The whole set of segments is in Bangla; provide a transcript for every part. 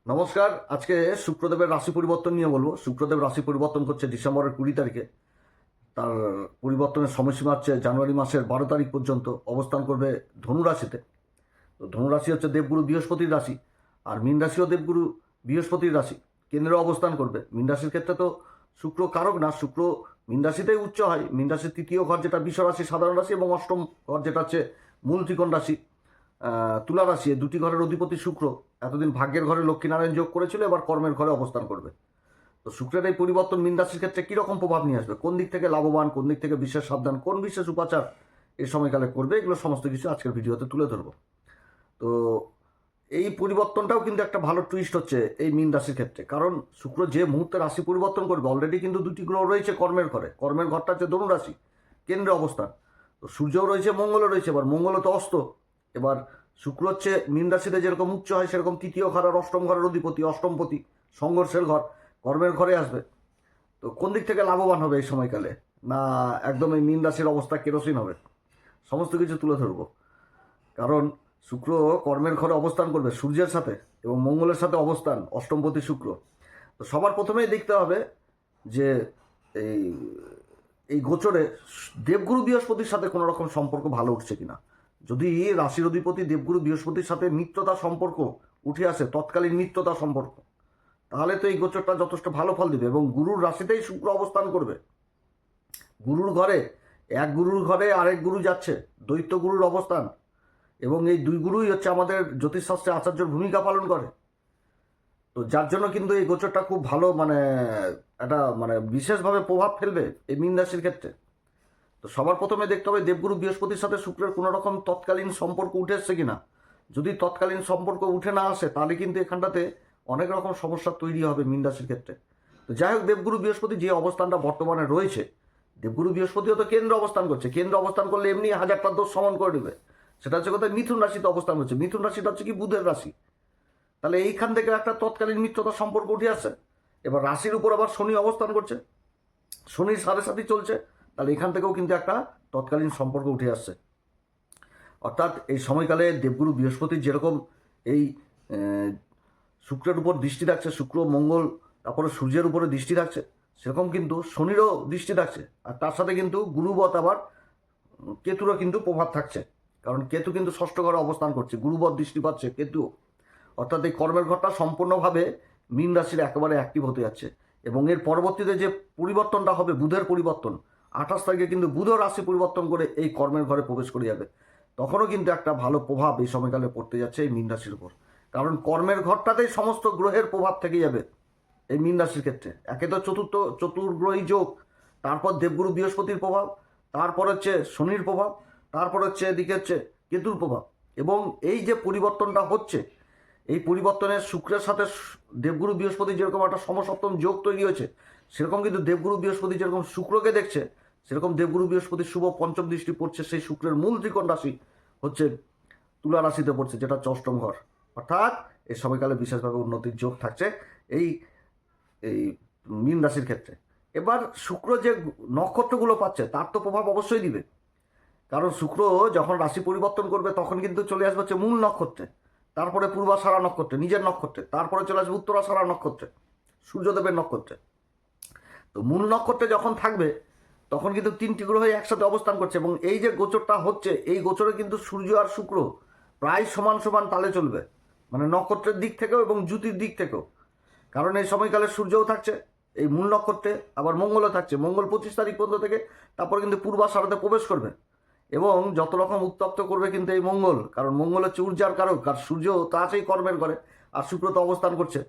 নমস্কার। আজকে শুক্রদেবের রাশি পরিবর্তন নিয়ে বলবো। শুক্রদেব রাশি পরিবর্তন করছে ডিসেম্বরের 20 তারিখে। তার পরিবর্তনের সময়সীমা হচ্ছে জানুয়ারি মাসের 12 তারিখ পর্যন্ত অবস্থান করবে ধনু রাশিতে। তো ধনু রাশি হচ্ছে দেবগুরু বৃহস্পতির রাশি, আর মীন রাশিও দেবগুরু বৃহস্পতির রাশি, কেন্দ্রে অবস্থান করবে। মীন রাশির ক্ষেত্রে তো শুক্র কারক না, শুক্র মীন রাশিতেই উচ্চ হয়। মীন রাশির তৃতীয় ঘর যেটা বৃষ রাশি সাধারণ রাশি, এবং অষ্টম ঘর যেটা হচ্ছে মূল ত্রিকোণ রাশি তুলা রাশি, এই দুটি ঘরের অধিপতি শুক্র এতদিন ভাগ্যের ঘরে লক্ষ্মীনারায়ণ যোগ করেছিল, এবার কর্মের ঘরে অবস্থান করবে। তো শুক্রের এই পরিবর্তন মীন রাশির ক্ষেত্রে কীরকম প্রভাব নিয়ে আসবে, কোন দিক থেকে লাভবান, কোন দিক থেকে বিশেষ সাবধান, কোন বিশেষ উপাচার এই সময়কালে করবে, এগুলো সমস্ত কিছু আজকের ভিডিওতে তুলে ধরবো। তো এই পরিবর্তনটাও কিন্তু একটা ভালো টুইস্ট হচ্ছে এই মীন রাশির ক্ষেত্রে, কারণ শুক্র যে মুহূর্তে রাশি পরিবর্তন করবে অলরেডি কিন্তু দুটি গ্রহ রয়েছে কর্মের ঘরে। কর্মের ঘরটা হচ্ছে ধনু রাশি, কেন্দ্রে অবস্থান। তো সূর্যও রয়েছে, মঙ্গলও রয়েছে। এবার মঙ্গলও তো অস্ত। এবার শুক্র হচ্ছে মীন রাশিতে যেরকম উচ্চ হয়, সেরকম তৃতীয় ঘর আর অষ্টম ঘরের অধিপতি, অষ্টমপতি, সংঘর্ষের ঘর, কর্মের ঘরে আসবে। তো কোন দিক থেকে লাভবান হবে এই সময়কালে, না একদম এই মীন রাশির অবস্থা কেরোসিন হবে, সমস্ত কিছু তুলে ধরবো। কারণ শুক্র কর্মের ঘরে অবস্থান করবে সূর্যের সাথে, এবং মঙ্গলের সাথে অবস্থান অষ্টমপতি শুক্র। তো সবার প্রথমেই দেখতে হবে যে এই এই গোচরে দেবগুরু বৃহস্পতির সাথে কোনো রকম সম্পর্ক ভালো উঠছে কিনা। যদি রাশির অধিপতি দেবগুরু বৃহস্পতির সাথে মিত্রতা সম্পর্ক উঠে আসে, তৎকালীন মিত্রতা সম্পর্ক, তাহলে তো এই গোচরটা যথেষ্ট ভালো ফল দিবে। এবং গুরুর রাশিতেই শুক্র অবস্থান করবে। গুরুর ঘরে, এক গুরুর ঘরে আরেক গুরু যাচ্ছে, দৈত্য গুরুর অবস্থান। এবং এই দুই গুরুই হচ্ছে আমাদের জ্যোতিষশাস্ত্রে আচার্যর ভূমিকা পালন করে। তো যার জন্য কিন্তু এই গোচরটা খুব ভালো, একটা বিশেষভাবে প্রভাব ফেলবে এই মীন রাশির ক্ষেত্রে। তো সবার প্রথমে দেখতে হবে দেবগুরু বৃহস্পতির সাথে শুক্রের কোনো রকম তৎকালীন সম্পর্ক উঠে এসছে কিনা। যদি তৎকালীন সম্পর্ক উঠে না আসে, তাহলে কিন্তু এখানটাতে অনেক রকম সমস্যা তৈরি হবে মীন রাশির ক্ষেত্রে। তো যাই হোক, দেবগুরু বৃহস্পতি যে অবস্থানটা বর্তমানে রয়েছে, দেবগুরু বৃহস্পতিও তো কেন্দ্র অবস্থান করছে। কেন্দ্র অবস্থান করলে এমনি হাজারটা দোষ সমান করে দেবে। সেটা হচ্ছে কোথায়, মিথুন রাশিতে অবস্থান করছে। মিথুন রাশিটা হচ্ছে কি বুধের রাশি। তাহলে এইখান থেকে একটা তৎকালীন মিত্রতার সম্পর্ক উঠে আসছে। এবার রাশির উপর আবার শনি অবস্থান করছে, শনির সাথে সাথে চলছে। তাহলে এখান থেকেও কিন্তু একটা তৎকালীন সম্পর্ক উঠে আসছে। অর্থাৎ এই সময়কালে দেবগুরু বৃহস্পতি যেরকম এই শুক্রের উপর দৃষ্টি রাখছে, শুক্র মঙ্গল তারপরে সূর্যের উপরে দৃষ্টি রাখছে, সেরকম কিন্তু শনিরও দৃষ্টি রাখছে। আর তার সাথে কিন্তু গুরুবত আবার কেতুরও কিন্তু প্রভাব থাকছে। কারণ কেতু কিন্তু ষষ্ঠ ঘরে অবস্থান করছে, গুরুবত দৃষ্টি পাচ্ছে কেতু। অর্থাৎ এই কর্মের ঘরটা সম্পূর্ণভাবে মীন রাশির একেবারে অ্যাক্টিভ হতে যাচ্ছে। এবং এর পরবর্তীতে যে পরিবর্তনটা হবে, বুধের পরিবর্তন, 28 তারিখে কিন্তু বুধও রাশি পরিবর্তন করে এই কর্মের ঘরে প্রবেশ করে যাবে। তখনও কিন্তু একটা ভালো প্রভাব এই সময়কালে পড়তে যাচ্ছে এই মীন রাশির উপর। কারণ কর্মের ঘরটাতেই সমস্ত গ্রহের প্রভাব থেকে যাবে এই মীন রাশির ক্ষেত্রে। একে তো চতুর্গ্রহী যোগ, তারপর দেবগুরু বৃহস্পতির প্রভাব, তারপর হচ্ছে শনির প্রভাব, তারপর হচ্ছে এদিকে হচ্ছে কেতুর প্রভাব। এবং এই যে পরিবর্তনটা হচ্ছে, এই পরিবর্তনের শুক্রের সাথে দেবগুরু বৃহস্পতি যেরকম একটা সমসপ্তম যোগ তৈরি হয়েছে, সেরকম কিন্তু দেবগুরু বৃহস্পতি যেরকম শুক্রকে দেখছে, সেরকম দেবগুরু বৃহস্পতির শুভ পঞ্চম দৃষ্টি পড়ছে সেই শুক্রের মূল ত্রিকোণ রাশি হচ্ছে তুলা রাশিতে পড়ছে, যেটা হচ্ছে অষ্টম ঘর। অর্থাৎ এই সময়কালে বিশেষভাবে উন্নতির যোগ থাকছে এই এই মীন রাশির ক্ষেত্রে। এবার শুক্র যে নক্ষত্রগুলো পাচ্ছে, তার তো প্রভাব অবশ্যই দিবে। কারণ শুক্র যখন রাশি পরিবর্তন করবে, তখন কিন্তু চলে আসবে হচ্ছে মূল নক্ষত্রে, তারপরে পূর্বাষাঢ়া নক্ষত্রে, নিজের নক্ষত্রে, তারপরে চলে আসবে উত্তরাষাঢ়া নক্ষত্রে, সূর্যদেবের নক্ষত্রে। তো মূল নক্ষত্রে যখন থাকবে, তখন কিন্তু তিনটি গ্রহ একসাথে অবস্থান করছে। এবং এই যে গোচরটা হচ্ছে, এই গোচরে কিন্তু সূর্য আর শুক্র প্রায় সমান সমান তালে চলবে, নক্ষত্রের দিক থেকেও এবং জ্যোতির দিক থেকেও। কারণ এই সময়কালে সূর্যও থাকছে এই মূল নক্ষত্রে, আবার মঙ্গলও থাকছে। মঙ্গল 25 তারিখ পর্যন্ত থেকে তারপর কিন্তু পূর্বাষাঢ়াতে প্রবেশ করবে, এবং যত রকম উত্তপ্ত করবে কিন্তু এই মঙ্গল। কারণ মঙ্গল হচ্ছে ঊর্জার কারক, আর সূর্য তা আছেই কর্মের করে, আর শুক্র তো অবস্থান করছে।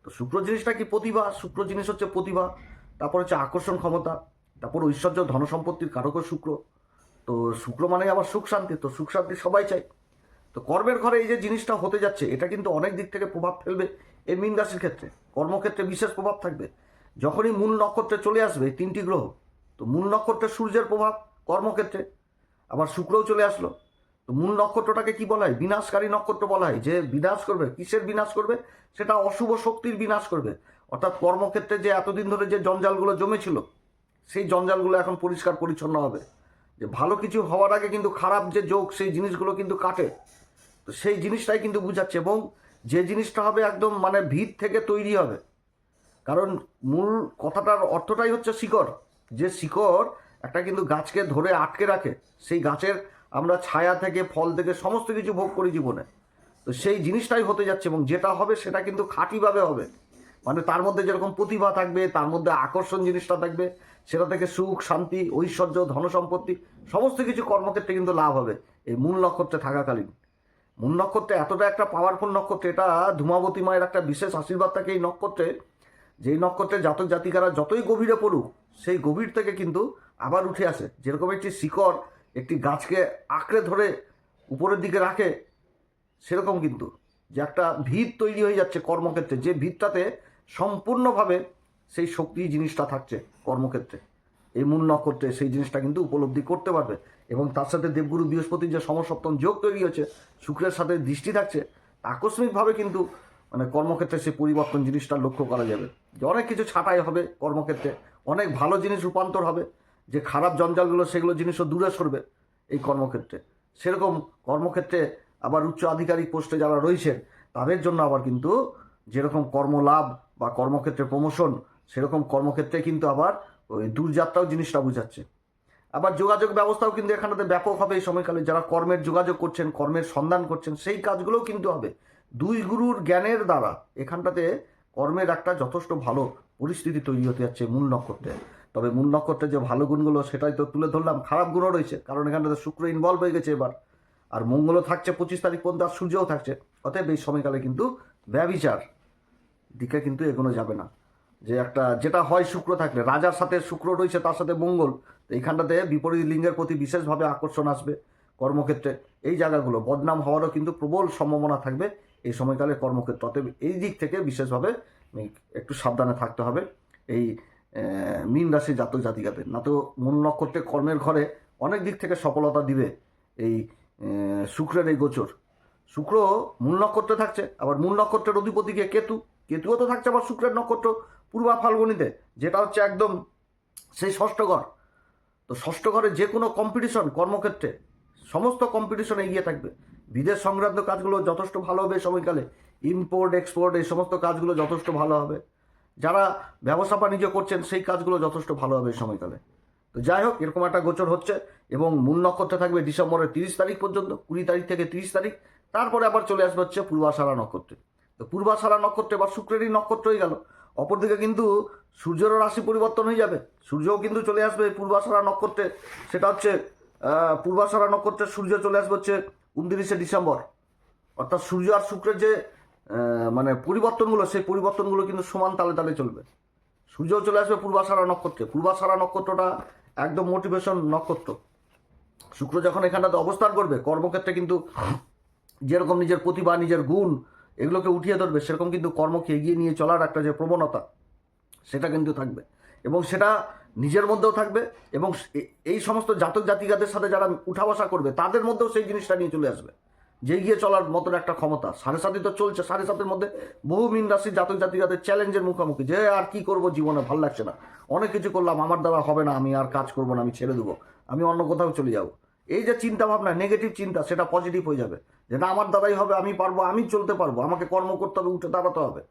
তো শুক্র জিনিসটা কি, প্রতিভা। শুক্র জিনিস হচ্ছে প্রতিভা, তারপর হচ্ছে আকর্ষণ ক্ষমতা, তারপর ঐশ্বর্য ধনসম্পত্তির কারকও শুক্র। তো শুক্র মানে আবার সুখ শান্তি, তো সুখ শান্তি সবাই চাই। তো কর্মের ঘরে এই যে জিনিসটা হতে যাচ্ছে, এটা কিন্তু অনেক দিক থেকে প্রভাব ফেলবে এই মীন রাশির ক্ষেত্রে। কর্মক্ষেত্রে বিশেষ প্রভাব থাকবে। যখনই মূল নক্ষত্রে চলে আসবে এই তিনটি গ্রহ, তো মূল নক্ষত্রে সূর্যের প্রভাব কর্মক্ষেত্রে, আবার শুক্রও চলে আসলো। তো মূল নক্ষত্রটাকে কি বলা হয়, বিনাশকারী নক্ষত্র বলা হয়। যে বিনাশ করবে, কিসের বিনাশ করবে, সেটা অশুভ শক্তির বিনাশ করবে। অর্থাৎ কর্মক্ষেত্রে যে এতদিন ধরে যে জঞ্জালগুলো জমেছিল, সেই জঞ্জালগুলো এখন পরিষ্কার পরিচ্ছন্ন হবে। যে ভালো কিছু হওয়ার আগে কিন্তু খারাপ যে যোগ, সেই জিনিসগুলো কিন্তু কাটে। তো সেই জিনিসটাই কিন্তু বুঝাচ্ছে। এবং যে জিনিসটা হবে একদম মানে ভিত থেকে তৈরি হবে। কারণ মূল কথাটার অর্থটাই হচ্ছে শিকড়। যে শিকড় একটা কিন্তু গাছকে ধরে আটকে রাখে, সেই গাছের আমরা ছায়া থেকে ফল থেকে সমস্ত কিছু ভোগ করি জীবনে। তো সেই জিনিসটাই হতে যাচ্ছে, এবং যেটা হবে সেটা কিন্তু খাঁটিভাবে হবে। মানে তার মধ্যে যেরকম প্রতিভা থাকবে, তার মধ্যে আকর্ষণ জিনিসটা থাকবে, সেটা থেকে সুখ শান্তি ঐশ্বর্য ধনসম্পত্তি সমস্ত কিছু কর্মক্ষেত্রে কিন্তু লাভ হবে এই মূল নক্ষত্রে থাকাকালীন। মূল নক্ষত্রে এতটা একটা পাওয়ারফুল নক্ষত্র, এটা ধূমাবতী মায়ের একটা বিশেষ আশীর্বাদ থাকে এই নক্ষত্রে। যেই নক্ষত্রে জাতক জাতিকারা যতই গভীরে পড়ুক, সেই গভীর থেকে কিন্তু আবার উঠে আসে। যেরকম একটি শিকড় একটি গাছকে আঁকড়ে ধরে উপরের দিকে রাখে, সেরকম কিন্তু যে একটা ভিত তৈরি হয়ে যাচ্ছে কর্মক্ষেত্রে, যে ভিতটাতে সম্পূর্ণভাবে সেই শক্তি জিনিসটা থাকছে কর্মক্ষেত্রে, এই মূল নক্ষত্রে সেই জিনিসটা কিন্তু উপলব্ধি করতে পারবে। এবং তার সাথে দেবগুরু বৃহস্পতির যে সমসপ্তম যোগ তৈরি হচ্ছে, শুক্রের সাথে দৃষ্টি থাকছে, আকস্মিকভাবে কিন্তু মানে কর্মক্ষেত্রে সেই পরিবর্তন জিনিসটা লক্ষ্য করা যাবে। যে অনেক কিছু ছাঁটাই হবে কর্মক্ষেত্রে, অনেক ভালো জিনিস রূপান্তর হবে, যে খারাপ জঞ্জালগুলো সেগুলো জিনিসও দূরে সরবে এই কর্মক্ষেত্রে। সেরকম কর্মক্ষেত্রে আবার উচ্চ আধিকারিক পোস্টে যারা রয়েছেন তাদের জন্য আবার কিন্তু যেরকম কর্মলাভ বা কর্মক্ষেত্রে প্রমোশন, সেরকম কর্মক্ষেত্রে কিন্তু আবার ওই দূরযাত্রাও জিনিসটা বোঝাচ্ছে। আবার যোগাযোগ ব্যবস্থাও কিন্তু এখানটাতে ব্যাপক হবে এই সময়কালে। যারা কর্মের যোগাযোগ করছেন, কর্মের সন্ধান করছেন, সেই কাজগুলোও কিন্তু হবে দুই গুরুর জ্ঞানের দ্বারা। এখানটাতে কর্মের একটা যথেষ্ট ভালো পরিস্থিতি তৈরি হতে যাচ্ছে মূল নক্ষত্রে। তবে মূল নক্ষত্রের যে ভালো গুণগুলো সেটাই তো তুলে ধরলাম, খারাপ গুণও রয়েছে, কারণ এখানটাতে শুক্র ইনভলভ হয়ে গেছে এবার। আর মঙ্গলও থাকছে 25 তারিখ পর্যন্ত, আর সূর্যও থাকছে। অতএব এই সময়কালে কিন্তু ব্যভিচার দিকে কিন্তু এগোনো যাবে না। যে একটা যেটা হয় শুক্র থাকলে, রাজার সাথে শুক্র রয়েছে, তার সাথে মঙ্গল, তো এইখানটাতে বিপরীত লিঙ্গের প্রতি বিশেষভাবে আকর্ষণ আসবে কর্মক্ষেত্রে। এই জায়গাগুলো বদনাম হওয়ারও কিন্তু প্রবল সম্ভাবনা থাকবে এই সময়কালে কর্মক্ষেত্রে। অতএব এই দিক থেকে বিশেষভাবে একটু সাবধানে থাকতে হবে এই মীন রাশির জাতক জাতিকাদের। না তো মূল নক্ষত্রে কর্মের ঘরে অনেক দিক থেকে সফলতা দিবে এই শুক্রের এই গোচর। শুক্র মূল নক্ষত্রে থাকছে, আবার মূল নক্ষত্রের অধিপতিকে কেতু, কেতুও তো থাকছে আবার শুক্রের নক্ষত্র পূর্বা ফাল্গুনিতে, যেটা হচ্ছে একদম সেই ষষ্ঠ ঘর। তো ষষ্ঠ ঘরে যে কোনো কম্পিটিশন কর্মক্ষেত্রে সমস্ত কম্পিটিশন এগিয়ে থাকবে। বিদেশ সংক্রান্ত কাজগুলো যথেষ্ট ভালো হবে এই সময়কালে। ইম্পোর্ট এক্সপোর্ট এই সমস্ত কাজগুলো যথেষ্ট ভালো হবে। যারা ব্যবসা বাণিজ্য করছেন সেই কাজগুলো যথেষ্ট ভালো হবে এই সময়কালে। তো যাই হোক, এরকম একটা গোচর হচ্ছে, এবং মূল নক্ষত্রে থাকবে ডিসেম্বরের 30 তারিখ পর্যন্ত, 20 তারিখ থেকে 30 তারিখ। তারপরে আবার চলে আসবে হচ্ছে পূর্বাষাঢ়া নক্ষত্রে। তো পূর্বাষাঢ়া নক্ষত্রে বা শুক্রেরই নক্ষত্র হয়ে গেল। অপরদিকে কিন্তু সূর্যেরও রাশি পরিবর্তন হয়ে যাবে, সূর্যও কিন্তু চলে আসবে পূর্বাষাঢ়া নক্ষত্রে। সেটা হচ্ছে পূর্বাষাঢ়া নক্ষত্রে সূর্য চলে আসবে হচ্ছে 29শে ডিসেম্বর। অর্থাৎ সূর্য আর শুক্রের যে মানে পরিবর্তনগুলো, সেই পরিবর্তনগুলো কিন্তু সমান তালে তালে চলবে। সূর্যও চলে আসবে পূর্বাষাঢ়া নক্ষত্রে। পূর্বাষাঢ়া নক্ষত্রটা একদম মোটিভেশন নক্ষত্র। শুক্র যখন এখানটাতে অবস্থান করবে কর্মক্ষেত্রে কিন্তু যেরকম নিজের প্রতিভা নিজের গুণ এগুলোকে উঠিয়ে ধরবে, সেরকম কিন্তু কর্মকে এগিয়ে নিয়ে চলার একটা যে প্রবণতা সেটা কিন্তু থাকবে, এবং সেটা নিজের মধ্যেও থাকবে, এবং এই সমস্ত জাতক জাতিকাদের সাথে যারা উঠা বসা করবে তাদের মধ্যেও সেই জিনিসটা নিয়ে চলে আসবে, যে এগিয়ে চলার মতন একটা ক্ষমতা। 7.5 তো চলছে, 7.5 মধ্যে বহু মীন রাশির জাতক জাতিকাদের চ্যালেঞ্জের মুখোমুখি, যে আর কি করব জীবনে, ভাল লাগছে না, অনেক কিছু করলাম, আমার দ্বারা হবে না, আমি আর কাজ করব না, আমি ছেড়ে দেবো, আমি অন্য কোথাও চলে যাব। এই যে চিন্তা ভাবনা নেগেটিভ চিন্তা, সেটা পজিটিভ হয়ে যাবে, যে না আমার দ্বারাই হবে, আমি পারবো, আমি চলতে পারবো, আমাকে কর্ম করতে হবে, উঠে দাঁড়াতে হবে।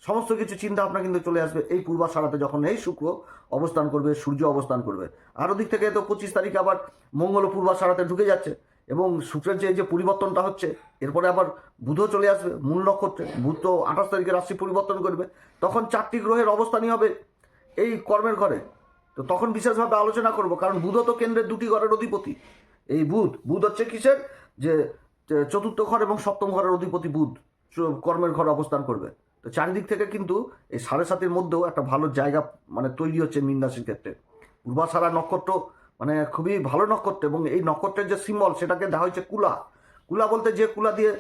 সমস্ত কিছু চিন্তা ভাবনা কিন্তু চলে আসবে এই পূর্বাষাঢ়াতে, যখন এই শুক্র অবস্থান করবে, সূর্য অবস্থান করবে। আর ওদিক থেকে তো 25 তারিখে আবার মঙ্গল পূর্বাষাঢ়াতে ঢুকে যাচ্ছে, এবং শুক্রের যে পরিবর্তনটা হচ্ছে, এরপরে আবার বুধও চলে আসবে মূল নক্ষত্রে। বুধ তো 28 তারিখে রাশি পরিবর্তন করবে, তখন 4টি গ্রহের অবস্থানই হবে এই কর্মের ঘরে। তো তখন বিশেষভাবে আলোচনা করব, কারণ বুধও তো কেন্দ্রের 2টি ঘরের অধিপতি। এই বুধ হচ্ছে কিসের, যে চতুর্থ ঘর এবং সপ্তম ঘরের অধিপতি বুধ কর্মের ঘরে অবস্থান করবে। তো চারিদিক থেকে কিন্তু এই 7.5-এর মধ্যেও একটা ভালো জায়গা মানে তৈরি হচ্ছে মীন রাশির ক্ষেত্রে। পূর্বাষাঢ়া নক্ষত্র মানে খুবই ভালো নক্ষত্র, এবং এই নক্ষত্রের যে সিম্বল সেটাকে দেওয়া হয়েছে কুলা। কুলা বলতে যে কুলা দিয়ে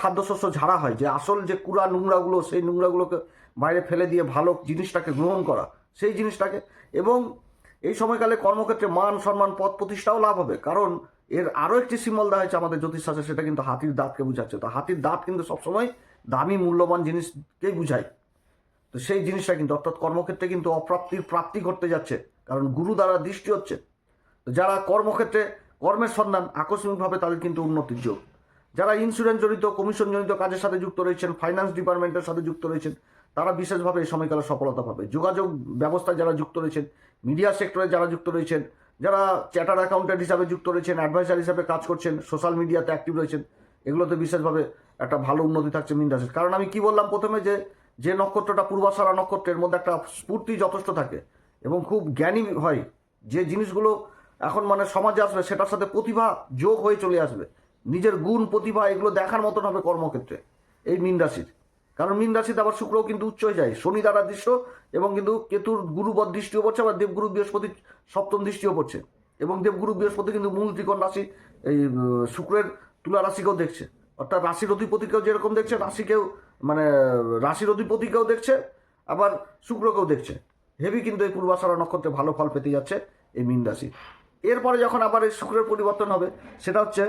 খাদ্যশস্য ঝাড়া হয়, যে আসল যে কুড়া নোংরাগুলো, সেই নোংরাগুলোকে বাইরে ফেলে দিয়ে ভালো জিনিসটাকে গ্রহণ করা, সেই জিনিসটাকে। এবং এই সময়কালে কর্মক্ষেত্রে মান সম্মান পদ প্রতিষ্ঠাও লাভ হবে, কারণ এর আরও একটি সিম্বল দেওয়া হয়েছে আমাদের জ্যোতিষশাস্ত্রে, সেটা কিন্তু হাতির দাঁতকে বোঝাচ্ছে। তো হাতির দাঁত কিন্তু সবসময় দামি মূল্যবান জিনিসকেই বুঝায়। তো সেই জিনিসটা কিন্তু অর্থাৎ কর্মক্ষেত্রে কিন্তু অপ্রাপ্তির প্রাপ্তি ঘটতে যাচ্ছে, কারণ গুরু দ্বারা দৃষ্টি হচ্ছে। তো যারা কর্মক্ষেত্রে কর্মের সন্ধান, আকস্মিকভাবে তাদের কিন্তু উন্নতির যোগ। যারা ইন্স্যুরেন্স জড়িত, কমিশন জড়িত কাজের সাথে যুক্ত রয়েছেন, ফাইন্যান্স ডিপার্টমেন্টের সাথে যুক্ত রয়েছেন, তারা বিশেষভাবে এই সময়কালে সফলতা পাবে। যোগাযোগ ব্যবস্থায় যারা যুক্ত রয়েছেন, মিডিয়া সেক্টরে যারা যুক্ত রয়েছেন, যারা চ্যাটার অ্যাকাউন্টেন্ট হিসাবে যুক্ত রয়েছেন, অ্যাডভাইজার হিসাবে কাজ করছেন, সোশ্যাল মিডিয়াতে অ্যাক্টিভ রয়েছেন, এগুলোতে বিশেষভাবে একটা ভালো উন্নতি থাকছে মীন রাশির। কারণ আমি কি বললাম প্রথমে, যে নক্ষত্রটা পূর্বাষাঢ়া নক্ষত্রের মধ্যে একটা স্ফূর্তি যথেষ্ট থাকে এবং খুব জ্ঞানী হয়, যে জিনিসগুলো এখন মানে সমাজে আসবে সেটার সাথে প্রতিভা যোগ হয়ে চলে আসবে, নিজের গুণ প্রতিভা এগুলো দেখার মতন হবে কর্মক্ষেত্রে এই মীন রাশির। কারণ মীন রাশিতে আবার শুক্রও কিন্তু উচ্চ হয়ে যায়, শনি দ্বারা দৃষ্ট, এবং কিন্তু কেতুর গুরুবদ দৃষ্টিও পড়ছে, আবার দেবগুরু বৃহস্পতির সপ্তম দৃষ্টিও পড়ছে, এবং দেবগুরু বৃহস্পতি কিন্তু মূল ত্রিকোণ রাশি এই শুক্রের তুলা রাশিকেও দেখছে, অর্থাৎ রাশির অধিপতিকেও যেরকম দেখছে, রাশিকেও মানে রাশির অধিপতিকেও দেখছে, আবার শুক্রকেও দেখছে। হেভি কিন্তু এই পূর্বাষাঢ়া নক্ষত্রে ভালো ফল পেতে যাচ্ছে এই মীন রাশি। এরপরে যখন আবার এই শুক্রের পরিবর্তন হবে, সেটা হচ্ছে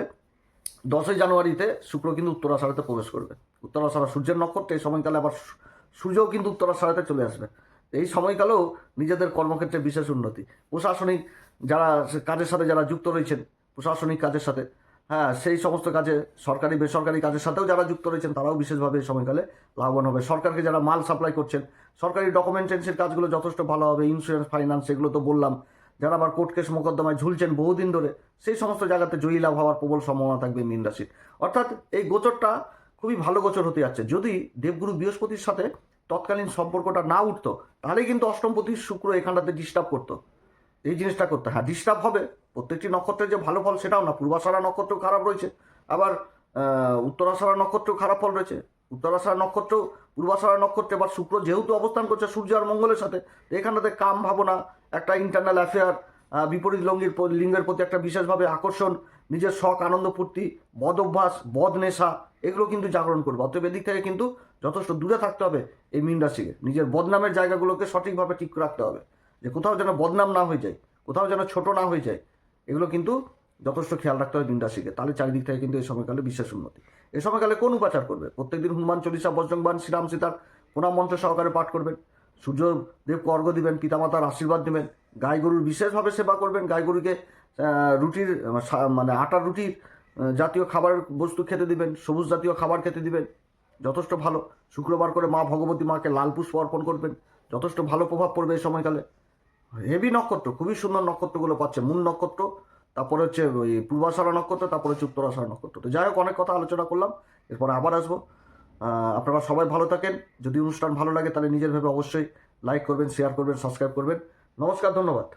10ই জানুয়ারিতে শুক্র কিন্তু উত্তরাষাঢ়াতে প্রবেশ করবে। উত্তরাষাঢ়া সূর্যের নক্ষত্রে এই সময়কালে আবার সূর্যও কিন্তু উত্তরাষাঢ়াতে চলে আসবে। এই সময়কালেও নিজেদের কর্মক্ষেত্রে বিশেষ উন্নতি, প্রশাসনিক যারা কাজের সাথে যারা যুক্ত রয়েছেন, প্রশাসনিক কাজের সাথে, হ্যাঁ সেই সমস্ত কাজে, সরকারি বেসরকারি কাজের সাথেও যারা যুক্ত রয়েছেন তারাও বিশেষভাবে এই সময়কালে লাভবান হবে। সরকারকে যারা মাল সাপ্লাই করছেন, সরকারি ডকুমেন্টেন্সির কাজগুলো যথেষ্ট ভালো হবে। ইন্স্যুরেন্স, ফাইন্যান্স, এগুলো তো বললাম। যারা আবার কোর্ট কেস মোকদ্দমায় ঝুলছেন বহুদিন ধরে, সেই সমস্ত জায়গাতে জয়ী লাভ হওয়ার প্রবল সম্ভাবনা থাকবে মীন রাশির। অর্থাৎ এই গোচরটা খুবই ভালো গোচর হতে যাচ্ছে। যদি দেবগুরু বৃহস্পতির সাথে তৎকালীন সম্পর্কটা না উঠতো, তাহলেই কিন্তু অষ্টমপতি শুক্র এখানটাতে ডিস্টার্ব করতো, এই জিনিসটা করতে। হ্যাঁ, ডিস্টার্ব হবে, প্রত্যেকটি নক্ষত্রের যে ভালো ফল সেটাও না। পূর্বাষাঢ়া নক্ষত্র খারাপ রয়েছে, আবার উত্তরাষাঢ়া নক্ষত্রেও খারাপ ফল রয়েছে। উত্তরাষাঢ়া নক্ষত্র, পূর্বাষাঢ়া নক্ষত্রে এবার শুক্র যেহেতু অবস্থান করছে সূর্য আর মঙ্গলের সাথে, এখানটাতে কাম ভাবনা, একটা ইন্টারনাল অ্যাফেয়ার, বিপরীত লিঙ্গের প্রতি একটা বিশেষভাবে আকর্ষণ, নিজের শখ, আনন্দ ফুর্তি, বদ অভ্যাস, বদ নেশা, এগুলো কিন্তু জাগরণ করবে। অতএব এদিক থেকে কিন্তু যথেষ্ট দূরে থাকতে হবে এই মীন রাশিকে। নিজের বদনামের জায়গাগুলোকে সঠিকভাবে ঠিক রাখতে হবে, যে কোথাও যেন বদনাম না হয়ে যায়, কোথাও যেন ছোট না হয়ে যায়, এগুলো কিন্তু যথেষ্ট খেয়াল রাখতে হবে মীন রাশিকে। তাহলে চারিদিক থেকে কিন্তু এই সময়কালে বিশেষ উন্নতি। এই সময়কালে কোন উপাচার করবে? প্রত্যেকদিন হনুমান চল্লিশা, বজরংবাণ, শ্রীরাম সীতার প্রণাম মন্ত্র সহকারে পাঠ করবেন, সূর্যদেবকে অর্ঘ্য দিবেন, পিতামাতার আশীর্বাদ নেবেন, গাই গরুর বিশেষভাবে সেবা করবেন, গাই গরুকে রুটির মানে আটার রুটির জাতীয় খাবার বস্তু খেতে দিবেন, সবুজ জাতীয় খাবার খেতে দিবেন, যথেষ্ট ভালো। শুক্রবার করে মা ভগবতী মাকে লাল পুষ্প অর্পণ করবেন, যথেষ্ট ভালো প্রভাব পড়বে এই সময়কালে। হেভি নক্ষত্র, খুবই সুন্দর নক্ষত্রগুলো পাচ্ছে। মূল নক্ষত্র, তারপরে হচ্ছে ওই পূর্বাষাঢ়া নক্ষত্র, তারপরে হচ্ছে উত্তরাষাঢ়া নক্ষত্র। তো যাই হোক, অনেক কথা আলোচনা করলাম, এরপরে আবার আসবো। আপনারা সবাই ভালো থাকেন। যদি অনুষ্ঠান ভালো লাগে তাহলে নিজের ভেবে অবশ্যই লাইক করবেন, শেয়ার করবেন, সাবস্ক্রাইব করবেন। নমস্কার, ধন্যবাদ।